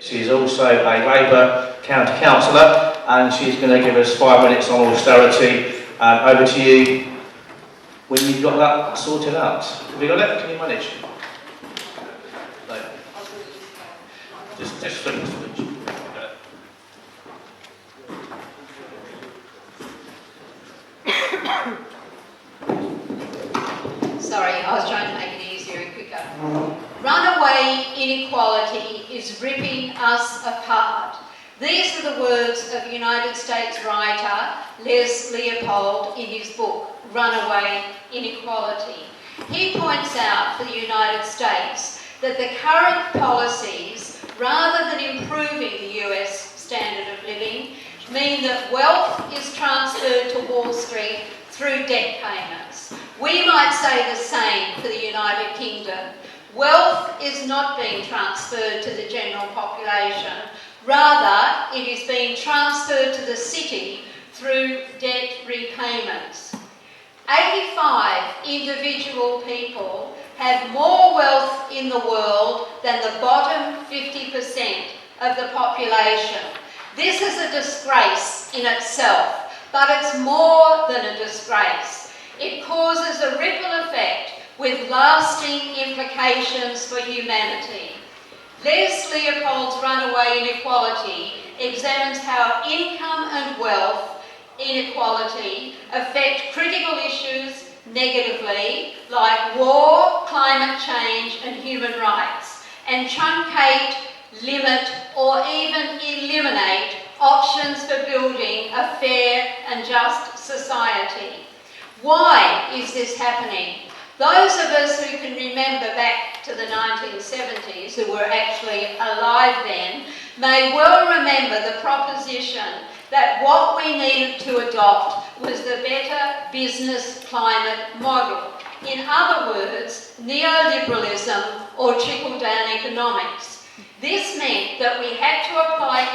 She's also a Labour County Councillor, and she's going to give us 5 minutes on austerity. Over to you when you've got that sorted out. Have you got it? Can you manage? No. Just flip the switch. Sorry, I was trying to make it easier and quicker. Runaway inequality is ripping us apart. These are the words of United States writer Les Leopold in his book, Runaway Inequality. He points out for the United States that the current policies, rather than improving the US standard of living, mean that wealth is transferred to Wall Street through debt payments. We might say the same for the United Kingdom. Wealth is not being transferred to the general population. Rather, it is being transferred to the city through debt repayments. 85 individual people have more wealth in the world than the bottom 50% of the population. This is a disgrace in itself, but it's more than a disgrace. It causes a ripple effect with lasting implications for humanity. Les Leopold's Runaway Inequality examines how income and wealth inequality affect critical issues negatively, like war, climate change and human rights, and truncate, limit or even eliminate options for building a fair and just society. Why is this happening? Those of us who can remember back to the 1970s, who were actually alive then, may well remember the proposition that what we needed to adopt was the better business climate model. In other words, neoliberalism or trickle-down economics. This meant that we had to apply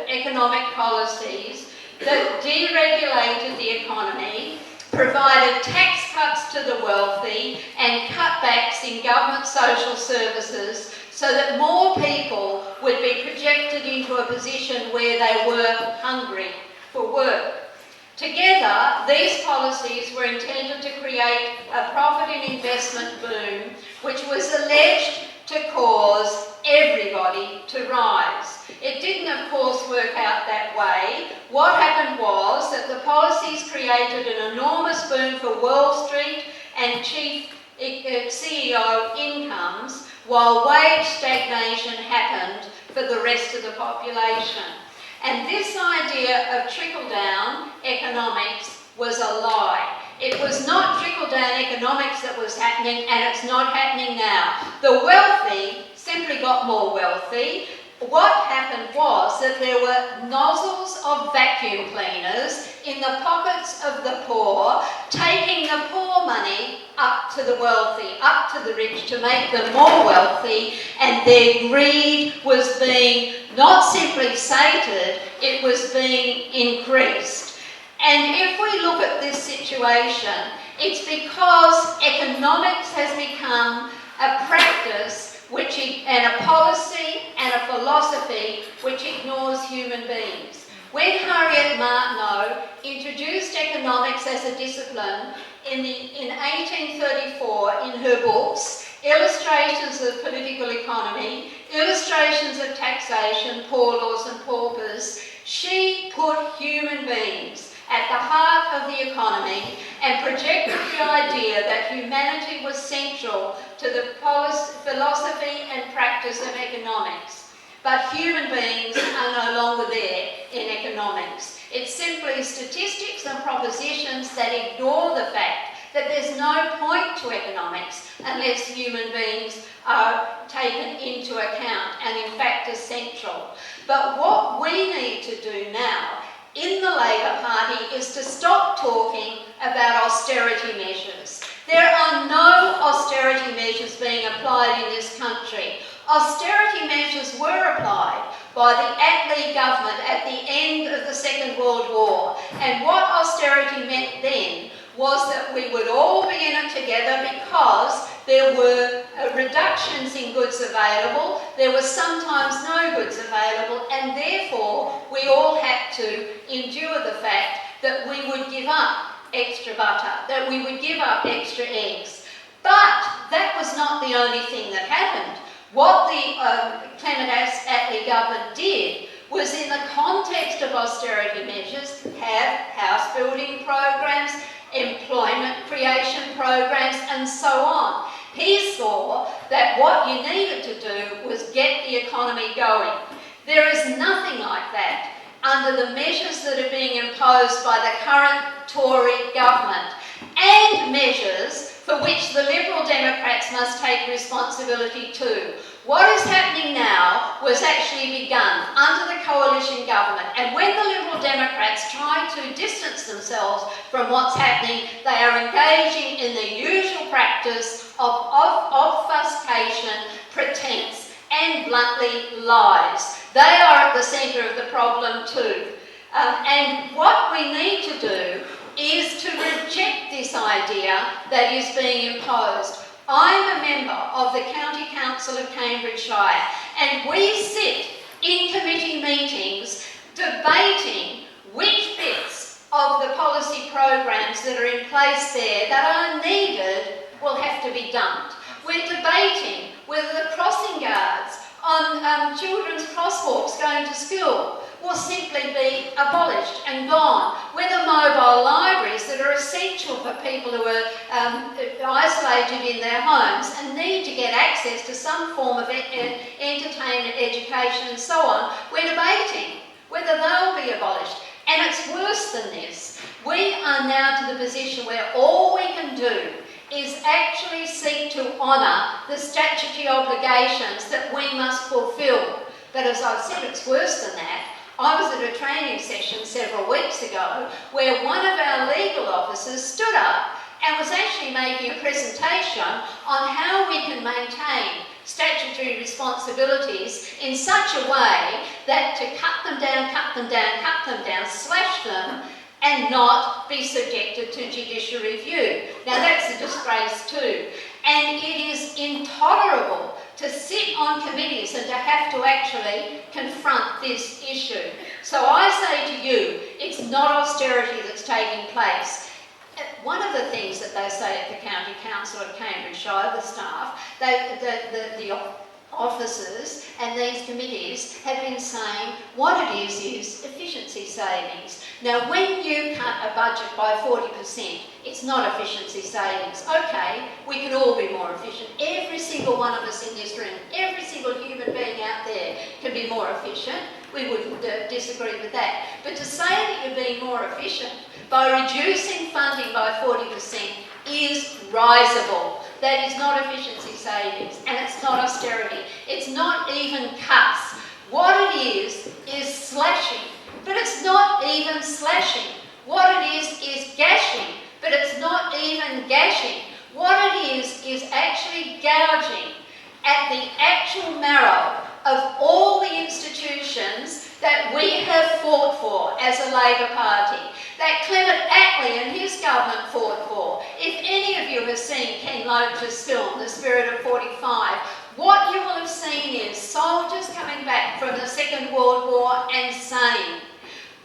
economic policies that deregulated the economy, provided tax cuts to the wealthy and cutbacks in government social services so that more people would be projected into a position where they were hungry for work. Together, these policies were intended to create a profit and investment boom, which was alleged to cause everybody to rise. It didn't, of course, work out that way. What happened was that the policies created an enormous boom for Wall Street and chief CEO incomes, while wage stagnation happened for the rest of the population. And this idea of trickle-down economics was a lie. It was not trickle-down economics that was happening, and it's not happening now. The wealthy simply got more wealthy. What happened was that there were nozzles of vacuum cleaners in the pockets of the poor, taking the poor money up to the wealthy, up to the rich, to make them more wealthy, and their greed was being not simply sated, it was being increased. And if we look at this situation, it's because economics has become a practice and a policy and a philosophy which ignores human beings. When Harriet Martineau introduced economics as a discipline in 1834 in her books, Illustrations of Political Economy, Illustrations of Taxation, Poor Laws and Paupers, she put human beings at the heart of the economy and projected the idea that humanity was central to the philosophy and practice of economics. But human beings are no longer there in economics. It's simply statistics and propositions that ignore the fact that there's no point to economics unless human beings are taken into account and in fact are central. But what we need to do now in the Labor Party is to stop talking about austerity measures. There are no austerity measures being applied in this country. Austerity measures were applied by the Attlee government at the end of the Second World War, and what austerity meant then was that we would all be in it together because there were reductions in goods available, there was sometimes no goods available, and therefore we all had to endure the fact that we would give up extra butter, that we would give up extra eggs. But that was not the only thing that happened. What the Clement Attlee government did was, in the context of austerity measures, have house building programs, employment creation programs, and so on. He saw that what you needed to do was get the economy going. There is nothing like that under the measures that are being imposed by the current Tory government, and measures for which the Liberal Democrats must take responsibility too. What is happening now was actually begun under the coalition government, and when the Liberal Democrats try to distance themselves from what's happening, they are engaging in the usual practice of obfuscation, pretense, and bluntly lies. They are at the centre of the problem too. And what we need to do is to reject this idea that is being imposed. I'm a member of the County Council of Cambridgeshire, and we sit in committee meetings debating which bits of the policy programs that are in place there that are needed will have to be dumped. We're debating whether the crossing guards on children's crosswalks going to school will simply be abolished and gone, whether mobile libraries that are essential for people who are isolated in their homes and need to get access to some form of entertainment, education and so on, we're debating whether they'll be abolished. And it's worse than this. We are now to the position where all we can do is actually seek to honour the statutory obligations that we must fulfil. But as I've said, it's worse than that. I was at a training session several weeks ago where one of our legal officers stood up and was actually making a presentation on how we can maintain statutory responsibilities in such a way that to cut them down, slash them, and not be subjected to judicial review. Now that's a disgrace too. And it is intolerable to sit on committees and to have to actually confront this issue. So I say to you, it's not austerity that's taking place. One of the things that they say at the County Council of Cambridgeshire, the staff, the officers and these committees have been saying what it is efficiency savings. Now, when you cut a budget by 40%, it's not efficiency savings. Okay, we can all be more efficient. Every single one of us in this room, every single human being out there can be more efficient. We wouldn't disagree with that. But to say that you're being more efficient by reducing funding by 40% is risible. That is not efficiency savings, and it's not austerity. It's not even cuts. What it is slashing, but it's not even slashing. What it is gashing, but it's not even gashing. What it is actually gouging at the actual marrow of all the institutions that we have fought for as a Labor Party, that Clement Attlee and his government fought for. If any of you have seen Ken Loach's film, The Spirit of 45, what you will have seen is soldiers coming back from the Second World War and saying,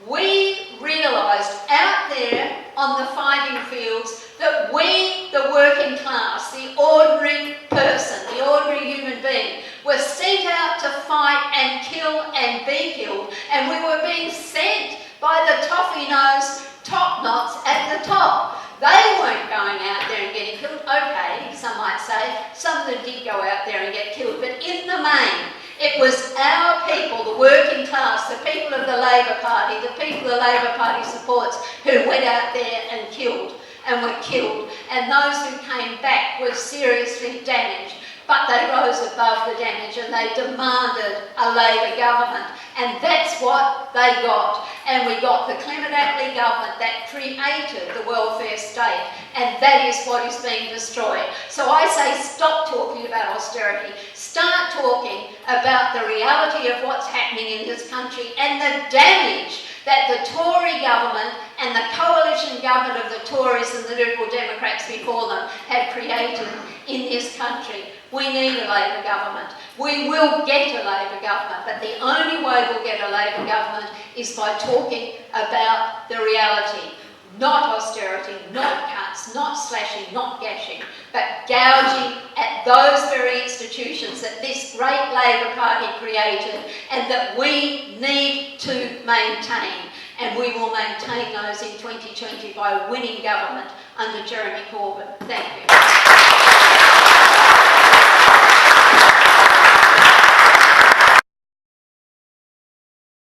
we realised out there on the fighting fields that we, the working class, the ordinary person, the ordinary human being, were sent out to fight and kill and be killed, and we were being sent by the toffee-nosed top-knots at the top. They weren't going out there and getting killed. Okay, some might say, some of them did go out there and get killed, but in the main, it was our people, the working class, the people of the Labor Party, the people the Labor Party supports, who went out there and killed and were killed. And those who came back were seriously damaged. But they rose above the damage and they demanded a Labor government. And that's what they got. And we got the Clement Attlee government that created the welfare state. And that is what is being destroyed. So I say stop talking about austerity. Start talking about the reality of what's happening in this country and the damage that the Tory government and the coalition government of the Tories and the Liberal Democrats before them have created in this country. We need a Labor government. We will get a Labor government, but the only way we'll get a Labor government is by talking about the reality. Not austerity, not cuts, not slashing, not gashing, but gouging at those very institutions that this great Labor Party created and that we need to maintain. And we will maintain those in 2020 by winning government under Jeremy Corbyn. Thank you.